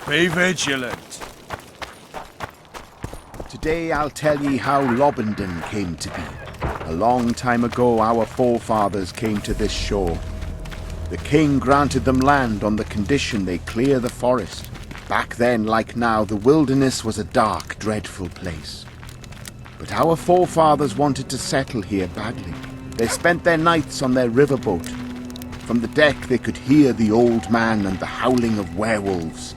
Be vigilant. Today I'll tell ye how Lobendon came to be. A long time ago our forefathers came to this shore. The king granted them land on the condition they clear the forest. Back then, like now, the wilderness was a dark, dreadful place. But our forefathers wanted to settle here badly. They spent their nights on their riverboat. From the deck they could hear the old man and the howling of werewolves.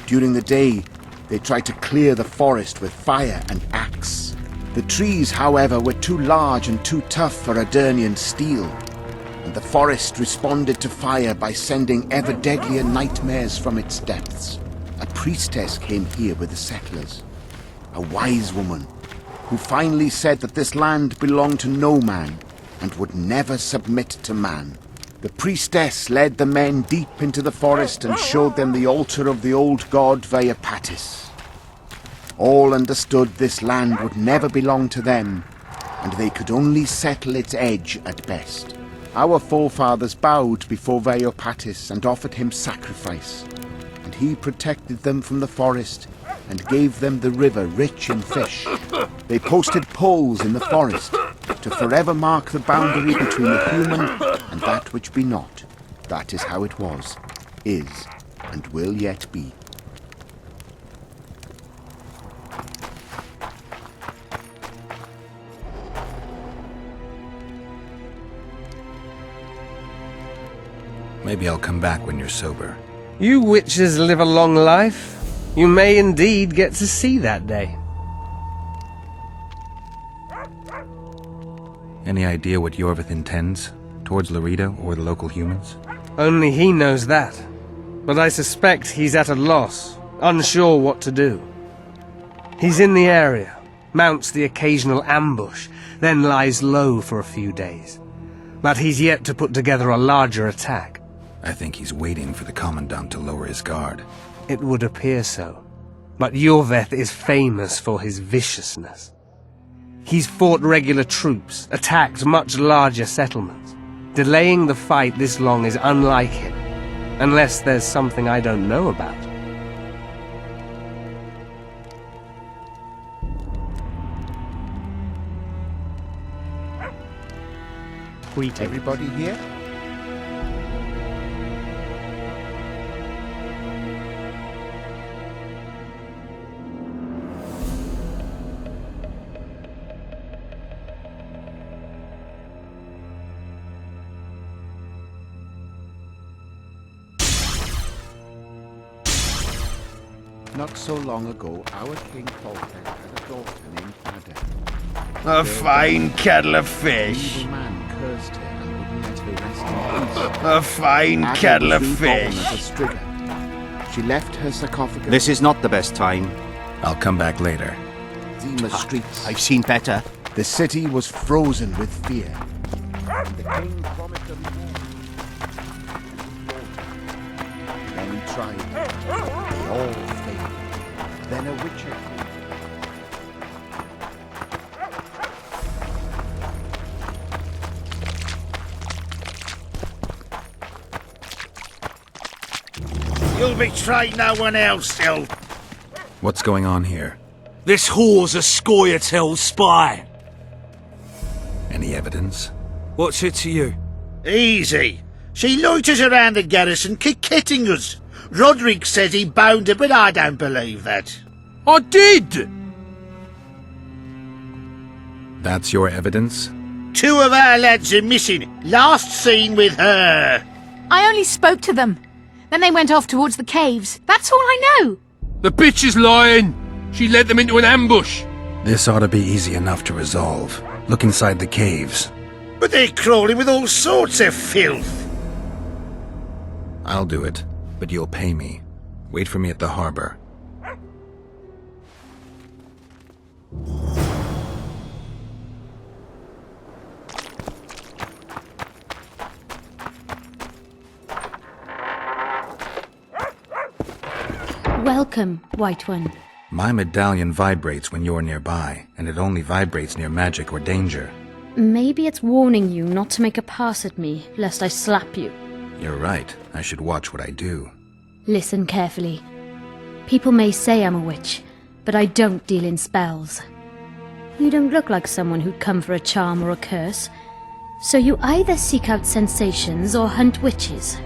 During the day, they tried to clear the forest with fire and axe. The trees, however, were too large and too tough for Aedirnian steel, and the forest responded to fire by sending ever deadlier nightmares from its depths. A priestess came here with the settlers, a wise woman, who finally said that this land belonged to no man and would never submit to man. The priestess led the men deep into the forest and showed them the altar of the old god Vayapatis. All understood this land would never belong to them, and they could only settle its edge at best. Our forefathers bowed before Vayapatis and offered him sacrifice, and he protected them from the forest and gave them the river rich in fish. They posted poles in the forest to forever mark the boundary between the human and that which be not. That is how it was, is, and will yet be. Maybe I'll come back when you're sober. You witches live a long life. You may indeed get to see that day. Any idea what Yorvith intends towards Larita or the local humans? Only he knows that. But I suspect he's at a loss, unsure what to do. He's in the area, mounts the occasional ambush, then lies low for a few days. But he's yet to put together a larger attack. I think he's waiting for the Commandant to lower his guard. It would appear so. But Yorveth is famous for his viciousness. He's fought regular troops, attacked much larger settlements. Delaying the fight this long is unlike him, unless there's something I don't know about. Greetings. Everybody here? Not so long ago, our King Foltest had a daughter named Ada. A fine kettle of The fish. evil man cursed her and wouldn't let her rest in peace. A fine Ada kettle was of reborn fish. as a Striga. She left her sarcophagus This is not the best time. I'll come back later. in the streets. I've seen better. The city was frozen with fear. And the king promised a reward. Then he tried. They all failed. Then a witch appeared. You'll betray no one else, Hill. What's going on here? This whore's a Scoia'tael spy. Any evidence? What's it to you? Easy. She loiters around the garrison, kick-kitting us. Roderick says he bound her, but I don't believe that. I did! That's your evidence? 2 of our lads are missing. Last seen with her. I only spoke to them. Then they went off towards the caves. That's all I know. The bitch is lying! She led them into an ambush! This ought to be easy enough to resolve. Look inside the caves. But they're crawling with all sorts of filth. I'll do it, but you'll pay me. Wait for me at the harbor. Welcome, White One. My medallion vibrates when you're nearby, and it only vibrates near magic or danger. Maybe it's warning you not to make a pass at me, lest I slap you. You're right. I should watch what I do. Listen carefully. People may say I'm a witch, but I don't deal in spells. You don't look like someone who'd come for a charm or a curse. So you either seek out sensations or hunt witches.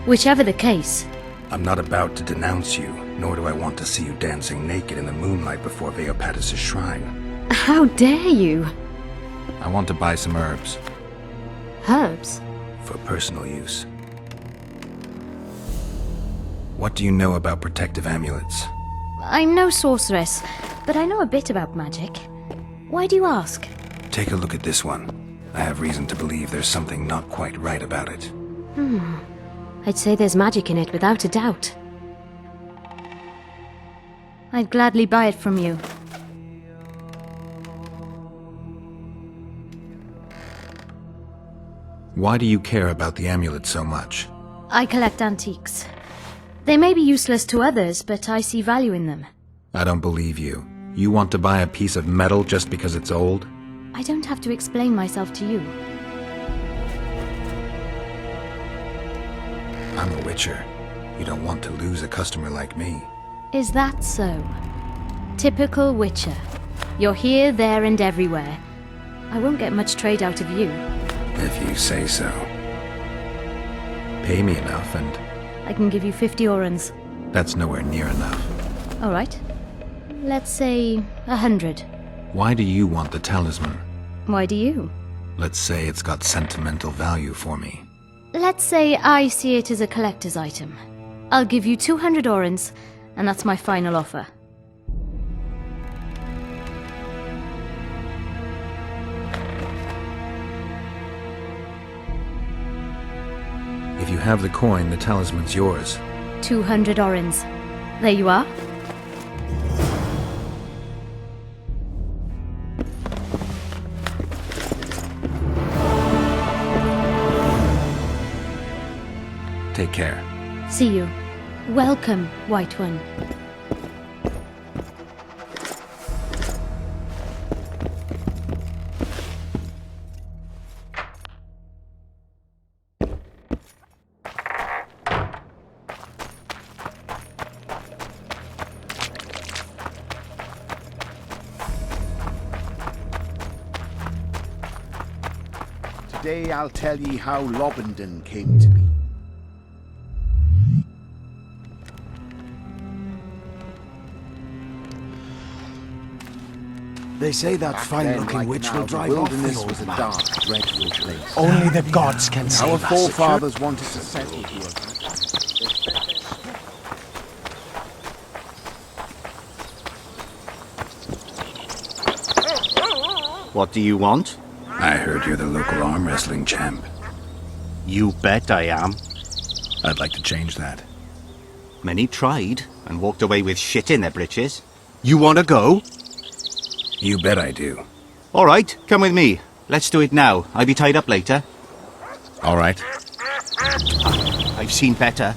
Whichever the case. I'm not about to denounce you, nor do I want to see you dancing naked in the moonlight before Veopatis' shrine. How dare you? I want to buy some herbs, Herbs? for personal use. What do you know about protective amulets? I'm no sorceress, but I know a bit about magic. Why do you ask? Take a look at this one. I have reason to believe there's something not quite right about it. I'd say there's magic in it without a doubt. I'd gladly buy it from you. Why do you care about the amulet so much? I collect antiques. They may be useless to others, but I see value in them. I don't believe you. You want to buy a piece of metal just because it's old? I don't have to explain myself to you. I'm a witcher. You don't want to lose a customer like me. Is that so? Typical witcher. You're here, there, and everywhere. I won't get much trade out of you. If you say so. Pay me enough and I can give you 50 orens. that's nowhere near enough. All right. Let's say 100. Why do you want the talisman? Why do you? Let's say it's got sentimental value for me. Let's say I see it as a collector's item. I'll give you 200 orens, and that's my final offer. If you have the coin, the talisman's yours. 200 orens. There you are. Take care. See you. Welcome, White One. Today I'll tell ye how Lobendon came to be. They say that Then, fine-looking like witch now, will the drive off the wilderness old was a man. dark, dreadful place. Only the gods can save Our us. forefathers wanted to settle to us. What do you want? I heard you're the local arm wrestling champ. You bet I am. I'd like to change that. Many tried and walked away with shit in their britches. You want to go? You bet I do. All right, come with me. Let's do it now. I'll be tied up later. All right. I've seen better.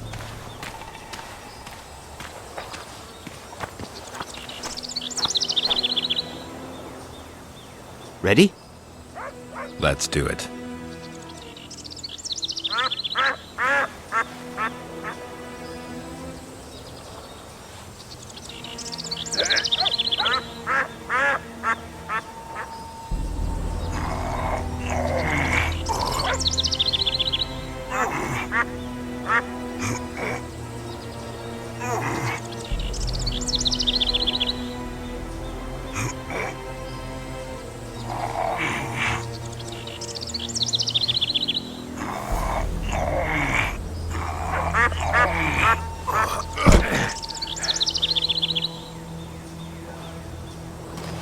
Ready? Let's do it.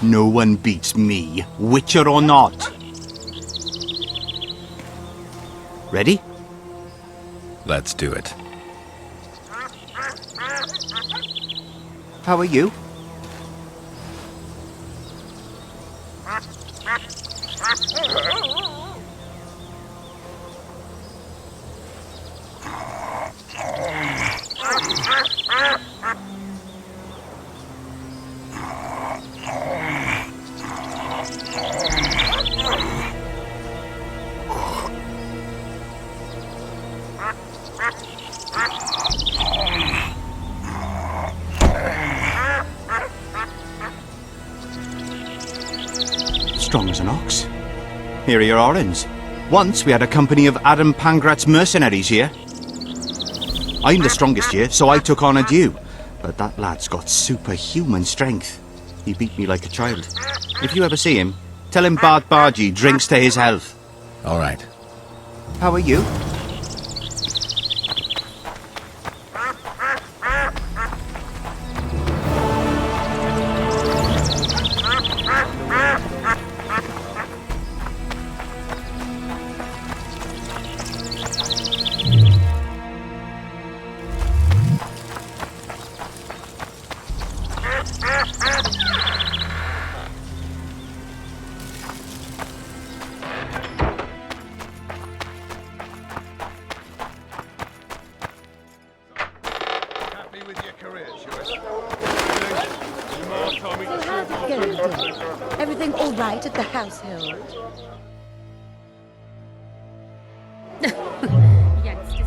No one beats me, witcher or not. Ready? Let's do it. How are you? strong as an ox. Here are your orens. Once we had a company of Adam Pangrat's mercenaries here. I'm the strongest here, so I took on a due. But that lad's got superhuman strength. He beat me like a child. If you ever see him, tell him Bart Bargy drinks to his health. All right. How are you? Happy with your career, Joyce? Everything all right at the household? Youngsters.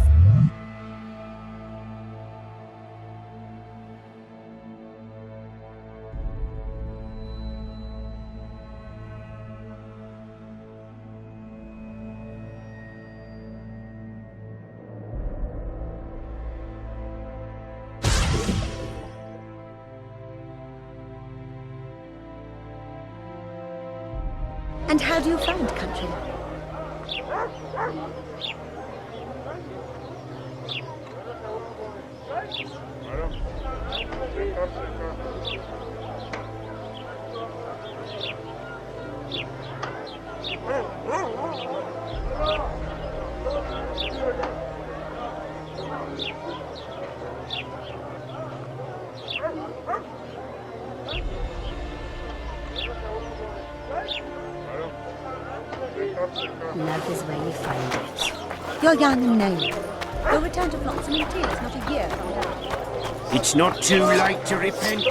And how do you find country? Love is where you find it. You're young and naive. You'll return to Flotsam and Tears not a year from now. It's not too late to repent.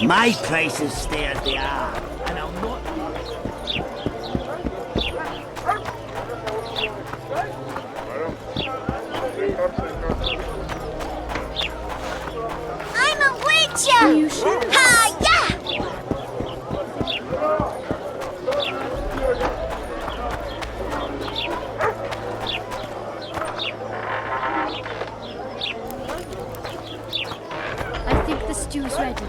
My places stay as they are, and I'll not... I'm a witcher! You should. Ha, yeah! I think the stew's ready.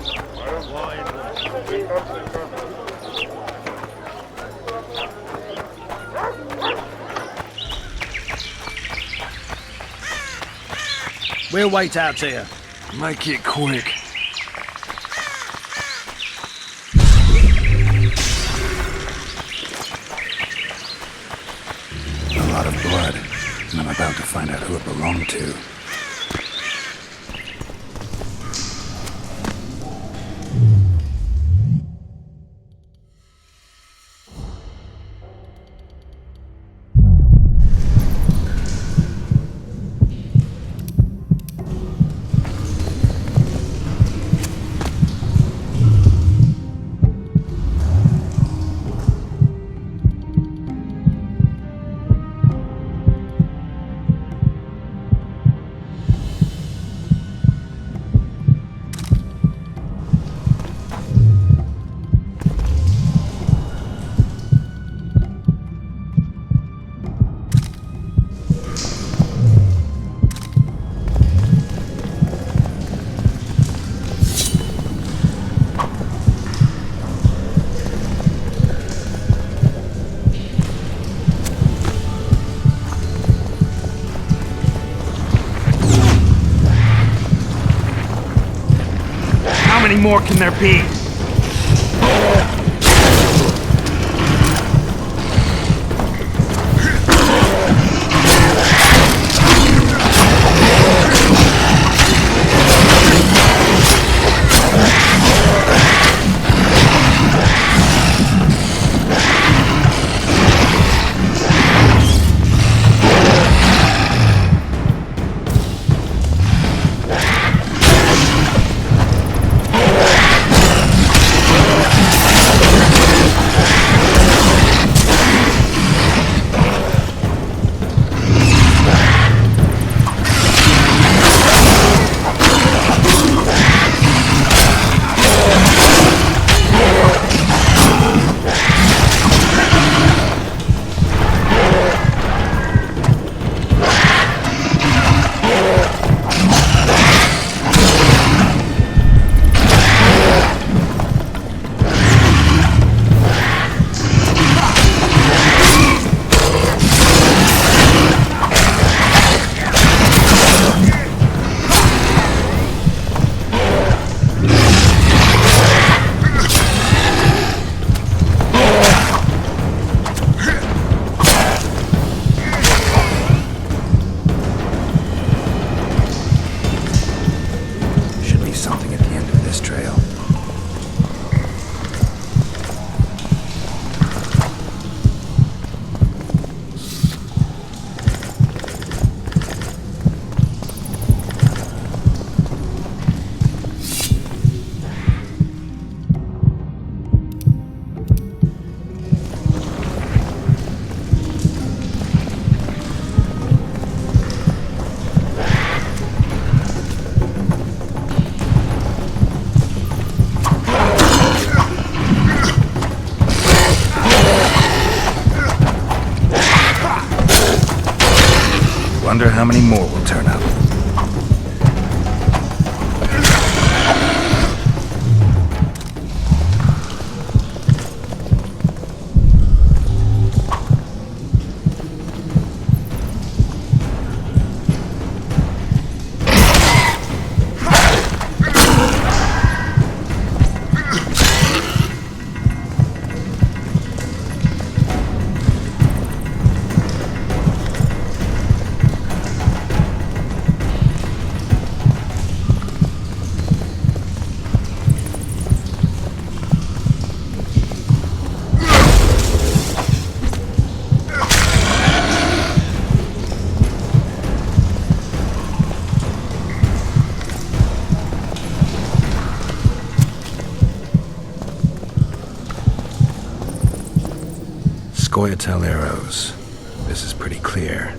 We'll wait out here. Make it quick. A lot of blood, and I'm about to find out who it belonged to. How many more can there be? Scoia'tael arrows. This is pretty clear.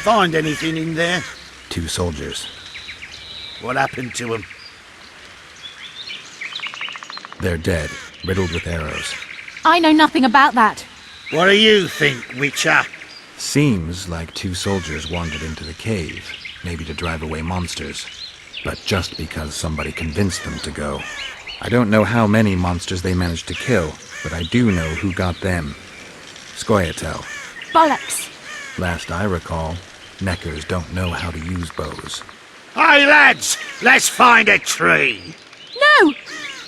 Find anything in there? 2 soldiers. What happened to them? They're dead, riddled with arrows. I know nothing about that. What do you think, Witcher? Seems like 2 soldiers wandered into the cave, maybe to drive away monsters. But just because somebody convinced them to go. I don't know how many monsters they managed to kill, but I do know who got them. Scoia'tael. Bollocks. Last I recall, Neckers don't know how to use bows. Hey lads, let's find a tree. No!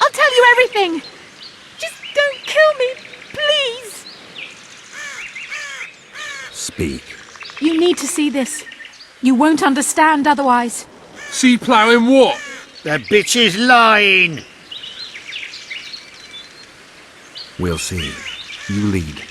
I'll tell you everything. Just don't kill me, please. Speak. You need to see this. You won't understand otherwise. See ploughing what? The bitch is lying. We'll see. You lead.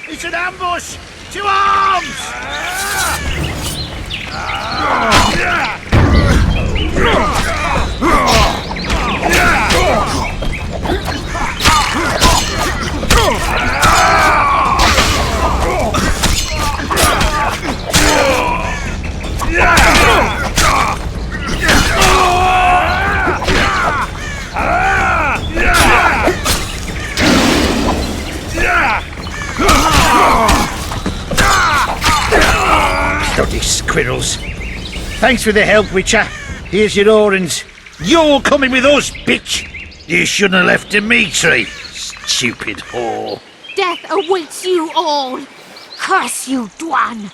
It's an ambush! To arms! Quiddles. Thanks for the help, Witcher. Here's your orange. You're coming with us, bitch! You shouldn't have left Dimitri. Stupid whore. Death awaits you all. Curse you, Dwan.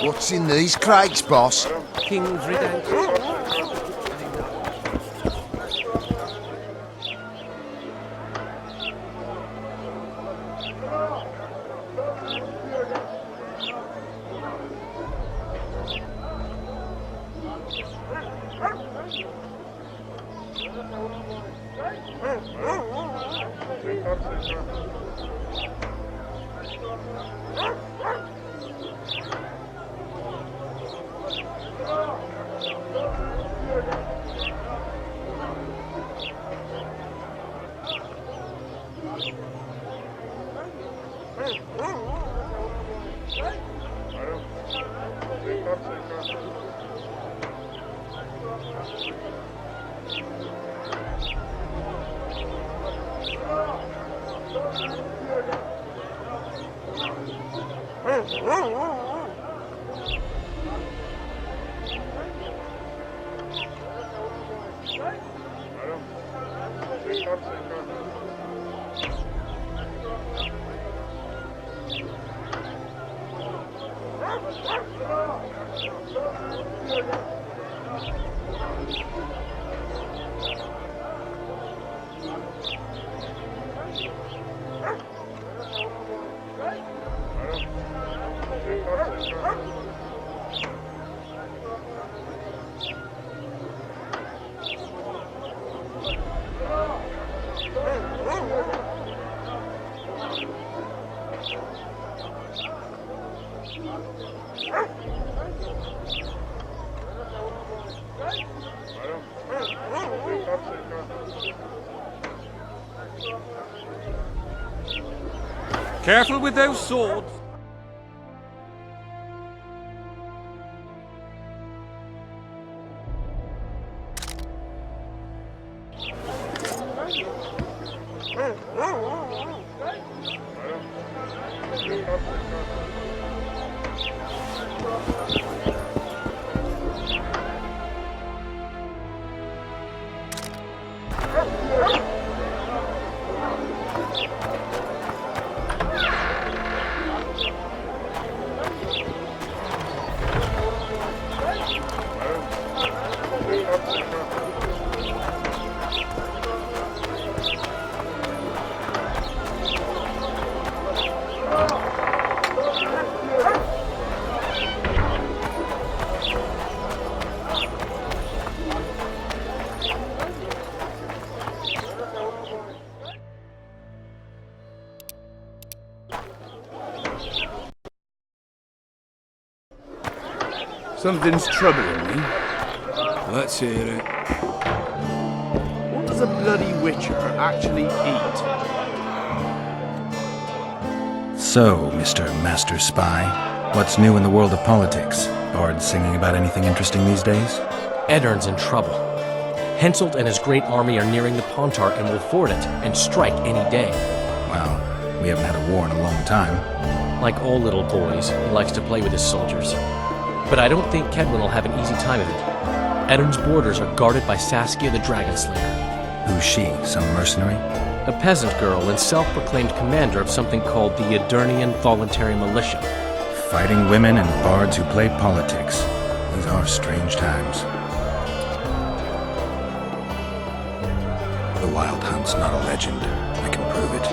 What's in these crates, boss? King's redemption. Careful with those swords. Something's troubling me. Let's hear it. What does a bloody witcher actually eat? So, Mr. Master Spy, what's new in the world of politics? Bard singing about anything interesting these days? Eddard's in trouble. Henselt and his great army are nearing the Pontar and will ford it and strike any day. Well, we haven't had a war in a long time. Like all little boys, he likes to play with his soldiers. But I don't think Kedwin will have an easy time of it. Edirne's borders are guarded by Saskia the Dragon Slayer. Who's she? Some mercenary? A peasant girl and self-proclaimed commander of something called the Edirnian Voluntary Militia. Fighting women and bards who play politics. These are strange times. The Wild Hunt's not a legend. I can prove it.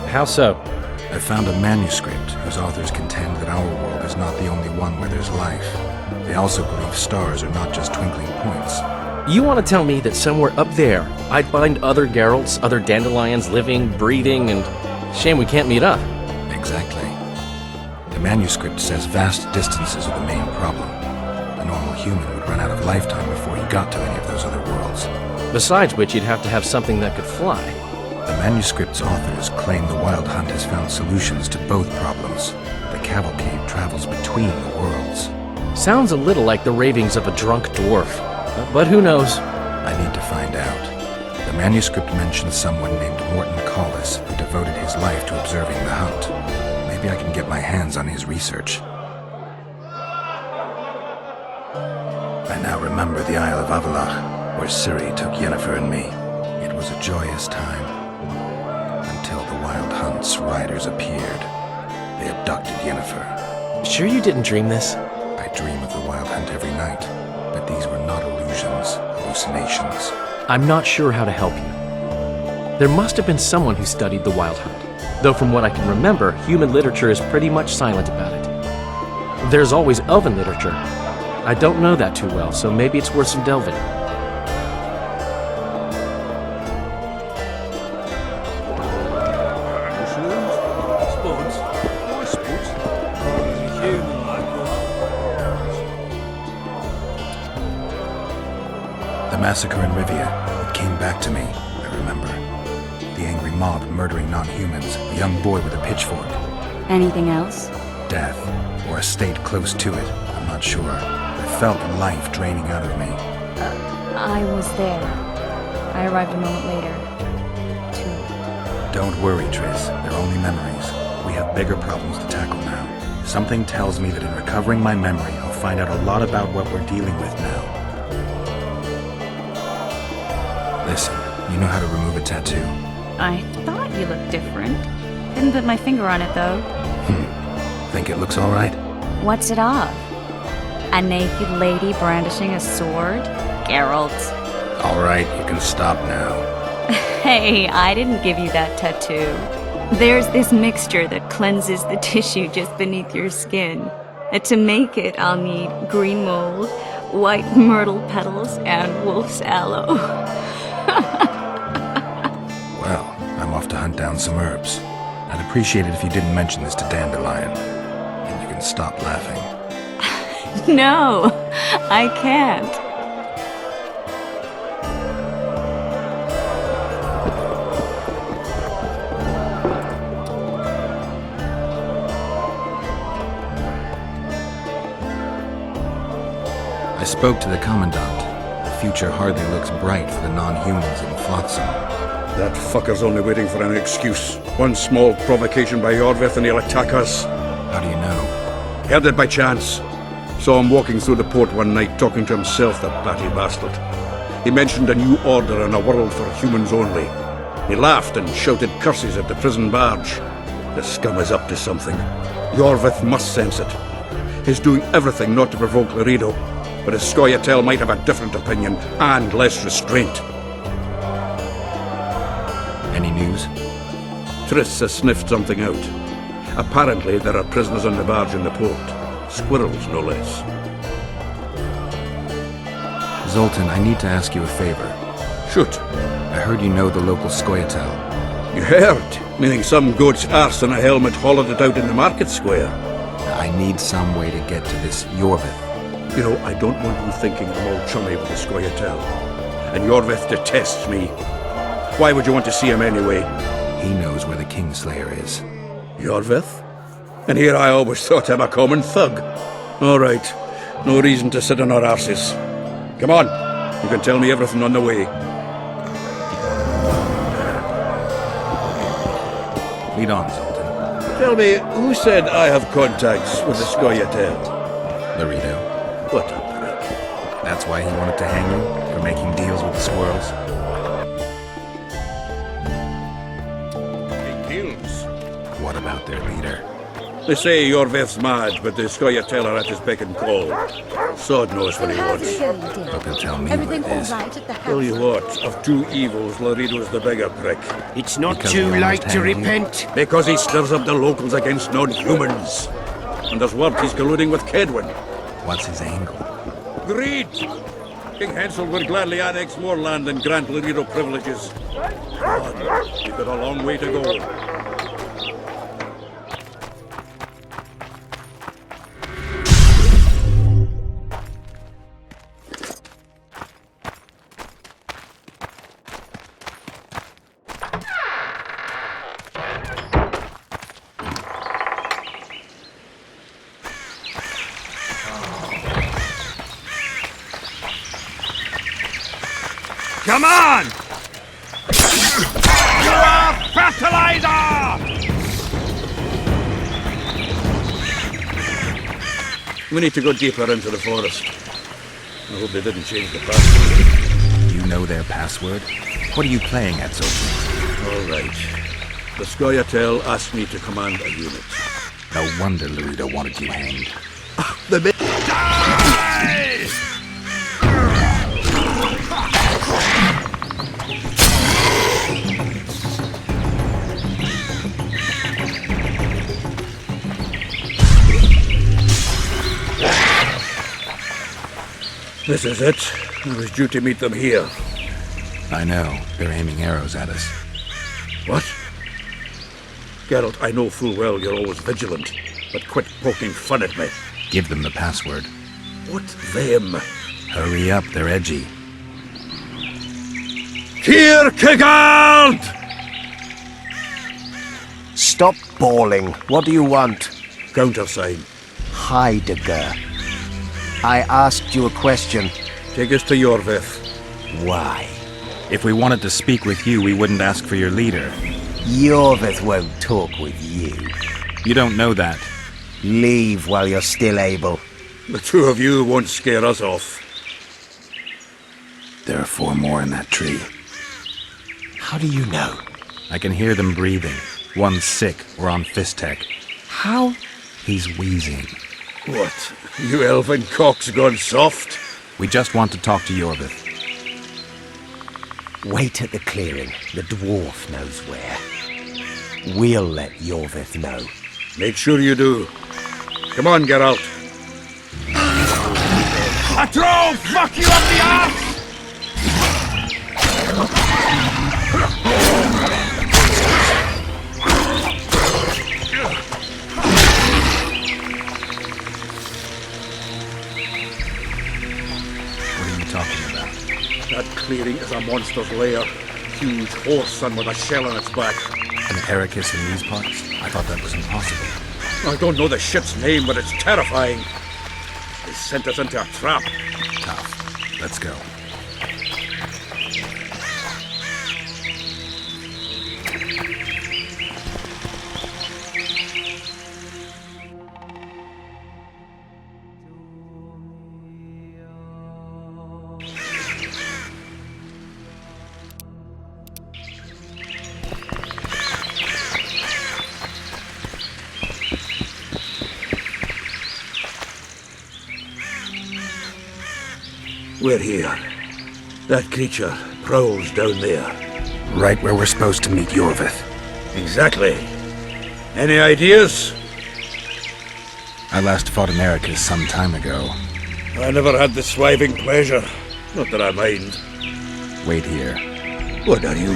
How so? I found a manuscript whose authors contend that our world is not the only one where there's life. They also believe stars are not just twinkling points. You want to tell me that somewhere up there, I'd find other Geralts, other dandelions living, breathing, and... Shame we can't meet up. Exactly. The manuscript says vast distances are the main problem. A normal human would run out of lifetime before he got to any of those other worlds. Besides which, you'd have to have something that could fly. The manuscript's authors claim the Wild Hunt has found solutions to both problems. The cavalcade travels between the worlds. Sounds a little like the ravings of a drunk dwarf. But who knows? I need to find out. The manuscript mentions someone named Morton Collis who devoted his life to observing the hunt. Maybe I can get my hands on his research. I now remember the Isle of Avalach, where Ciri took Yennefer and me. It was a joyous time. Until the Wild Hunt's riders appeared. They abducted Yennefer. Sure you didn't dream this? I dream of the Wild Hunt every night, but these were not illusions, hallucinations. I'm not sure how to help you. There must have been someone who studied the Wild Hunt, though from what I can remember, human literature is pretty much silent about it. There's always elven literature. I don't know that too well, so maybe it's worth some delving. The massacre in Rivia, it came back to me, I remember. The angry mob murdering non-humans, a young boy with a pitchfork. Anything else? Death, or a state close to it, I'm not sure. I felt life draining out of me. I was there. I arrived a moment later. Too late. Don't worry, Triss. They're only memories. We have bigger problems to tackle now. Something tells me that in recovering my memory, I'll find out a lot about what we're dealing with now. Listen, you know how to remove a tattoo? I thought you looked different. Didn't put my finger on it, though. Think it looks all right? What's it of? A naked lady brandishing a sword? Geralt. All right, you can stop now. Hey, I didn't give you that tattoo. There's this mixture that cleanses the tissue just beneath your skin. And to make it, I'll need green mold, white myrtle petals, and wolf's aloe. Well, I'm off to hunt down some herbs. I'd appreciate it if you didn't mention this to Dandelion. And you can stop laughing. No, I can't. I spoke to the Commandant. The future hardly looks bright for the non-humans in Flotsam. That fucker's only waiting for an excuse. One small provocation by Yorvith and he'll attack us. How do you know? Heard it by chance. Saw him walking through the port one night talking to himself, the batty bastard. He mentioned a new order and a world for humans only. He laughed and shouted curses at the prison barge. The scum is up to something. Yorvith must sense it. He's doing everything not to provoke Laredo, but his Scoia'tael might have a different opinion and less restraint. Any news? Triss has sniffed something out. Apparently there are prisoners on the barge in the port. Squirrels, no less. Zoltan, I need to ask you a favor. Shoot. I heard you know the local Scoia'tael. You heard? Meaning some goat's arse in a helmet hollowed it out in the market square. I need some way to get to this Yorvith. You know, I don't want you thinking I'm all chummy with the Scoia'tael. And Yorvith detests me. Why would you want to see him anyway? He knows where the Kingslayer is. Yorvith? And here I always thought him a common thug. All right. No reason to sit on our arses. Come on. You can tell me everything on the way. Lead on, Zoltan. Tell me, who said I have contacts with the Scoia'tael? Laredo. What a prick. That's why he wanted to hang you? For making deals with the squirrels? Deals? What about their leader? They say Yorveth's mad, but the Scoia'tael are at his beck and call. Sod knows what he wants. But they'll tell me what it is. Tell you what, of two evils, Laredo's the bigger prick. It's not Because too we late almost to hanged you. repent. Because he stirs up the locals against non-humans. And there's word he's colluding with Kedwin. What's his angle? Greed! King Hansel would gladly annex more land and grant Laredo privileges. God, we've got a long way to go. Come on! You are fertilizer! We need to go deeper into the forest. I hope they didn't change the password. You know their password? What are you playing at, Zoltan? All right. The Scoia'tael asked me to command a unit. No wonder Laredo wanted you hanged. The mi- This is it. I was due to meet them here. I know. They're aiming arrows at us. What? Geralt, I know full well you're always vigilant, but quit poking fun at me. Give them the password. What them? Hurry up, they're edgy. Kierkegaard! Stop bawling. What do you want? Countersign. Heidegger. I asked you a question. Take us to Yorveth. Why? If we wanted to speak with you, we wouldn't ask for your leader. Yorveth won't talk with you. You don't know that. Leave while you're still able. The two of you won't scare us off. There are 4 more in that tree. How do you know? I can hear them breathing. One's sick or on Fistek. How? He's wheezing. What? You elven cock's gone soft? We just want to talk to Yorveth. Wait at the clearing. The dwarf knows where. We'll let Yorveth know. Make sure you do. Come on, Geralt. A troll! Fuck you up the ass! What are you talking about? That clearing is a monster's lair. Huge horse son with a shell on its back. An Ericus in these parts? I thought that was impossible. I don't know the shit's name, but it's terrifying. They sent us into a trap. Tough. Let's go. We're here. That creature prowls down there. Right where we're supposed to meet Yorveth. Exactly. Any ideas? I last fought an Ericus some time ago. I never had the swiving pleasure. Not that I mind. Wait here. What are you?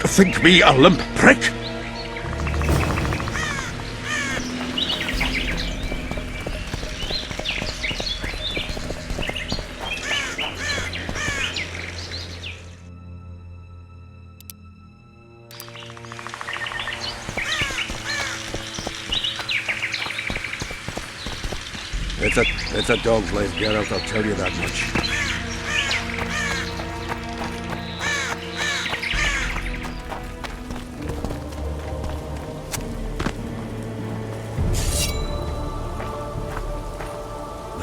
Think me a limp prick? It's a dog's life, Geralt, I'll tell you that much.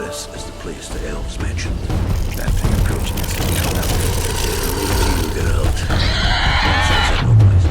This is the place the elves mentioned. That thing approaching us is trouble. Leave it to you, Geralt. Once I set no place.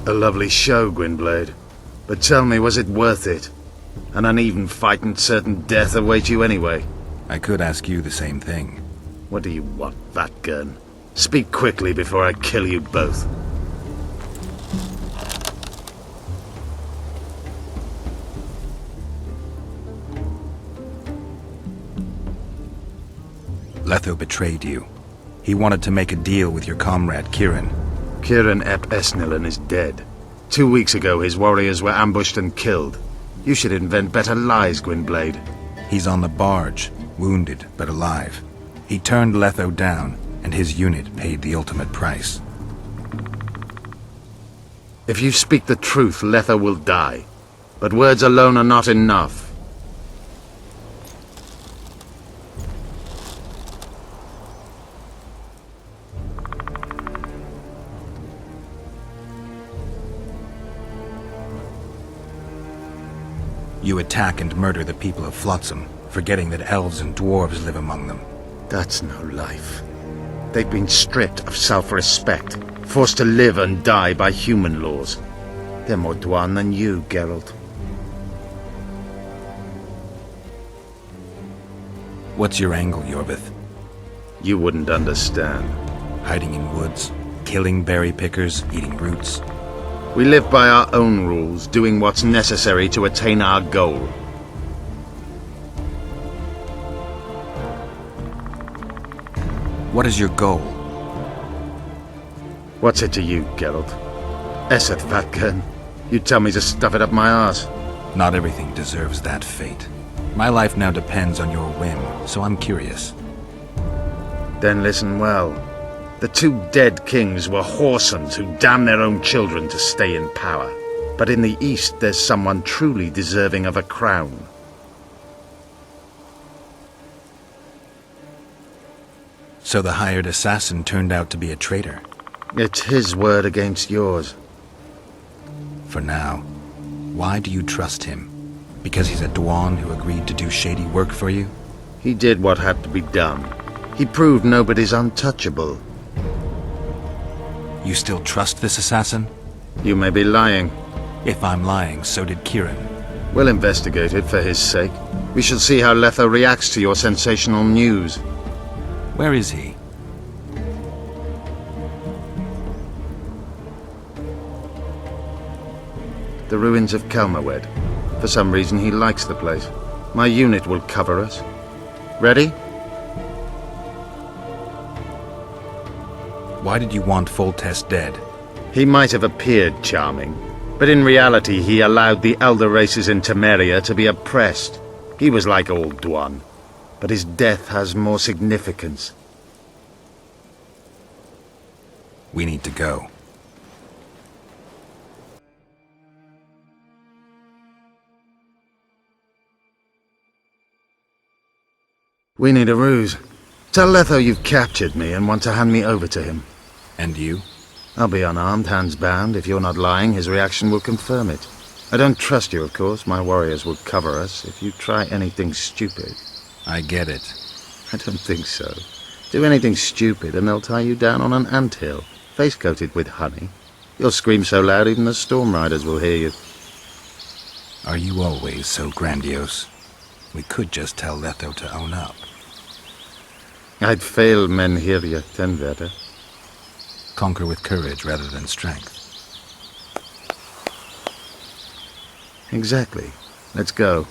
A lovely show, Gwynblade. But tell me, was it worth it? An uneven fight and certain death await you anyway. I could ask you the same thing. What do you want, Vatgern? Speak quickly before I kill you both. Letho betrayed you. He wanted to make a deal with your comrade, Kieran. Kieran ep Esnilin is dead. 2 weeks ago, his warriors were ambushed and killed. You should invent better lies, Gwynblade. He's on the barge, wounded but alive. He turned Letho down, and his unit paid the ultimate price. If you speak the truth, Letho will die. But words alone are not enough. You attack and murder the people of Flotsam, forgetting that elves and dwarves live among them. That's no life. They've been stripped of self-respect, forced to live and die by human laws. They're more Dwan than you, Geralt. What's your angle, Yorvith? You wouldn't understand. Hiding in woods, killing berry pickers, eating roots. We live by our own rules, doing what's necessary to attain our goal. What is your goal? What's it to you, Geralt? Esset Vatgern. You tell me to stuff it up my arse. Not everything deserves that fate. My life now depends on your whim, so I'm curious. Then listen well. The 2 dead kings were whoresons who damned their own children to stay in power. But in the East, there's someone truly deserving of a crown. So the hired assassin turned out to be a traitor? It's his word against yours. For now. Why do you trust him? Because he's a Dwan who agreed to do shady work for you? He did what had to be done. He proved nobody's untouchable. You still trust this assassin? You may be lying. If I'm lying, so did Kieran. We'll investigate it for his sake. We shall see how Letho reacts to your sensational news. Where is he? The ruins of Kelmawed. For some reason he likes the place. My unit will cover us. Ready? Why did you want Foltest dead? He might have appeared charming, but in reality he allowed the elder races in Temeria to be oppressed. He was like old Dwan, but his death has more significance. We need to go. We need a ruse. Tell Letho you've captured me and want to hand me over to him. And you? I'll be unarmed, hands bound. If you're not lying, his reaction will confirm it. I don't trust you, of course. My warriors will cover us if you try anything stupid. I get it. I don't think so. Do anything stupid and they'll tie you down on an anthill, face-coated with honey. You'll scream so loud even the storm riders will hear you. Are you always so grandiose? We could just tell Letho to own up. I'd fail Menhiria Tenveda. Conquer with courage rather than strength. Exactly. Let's go.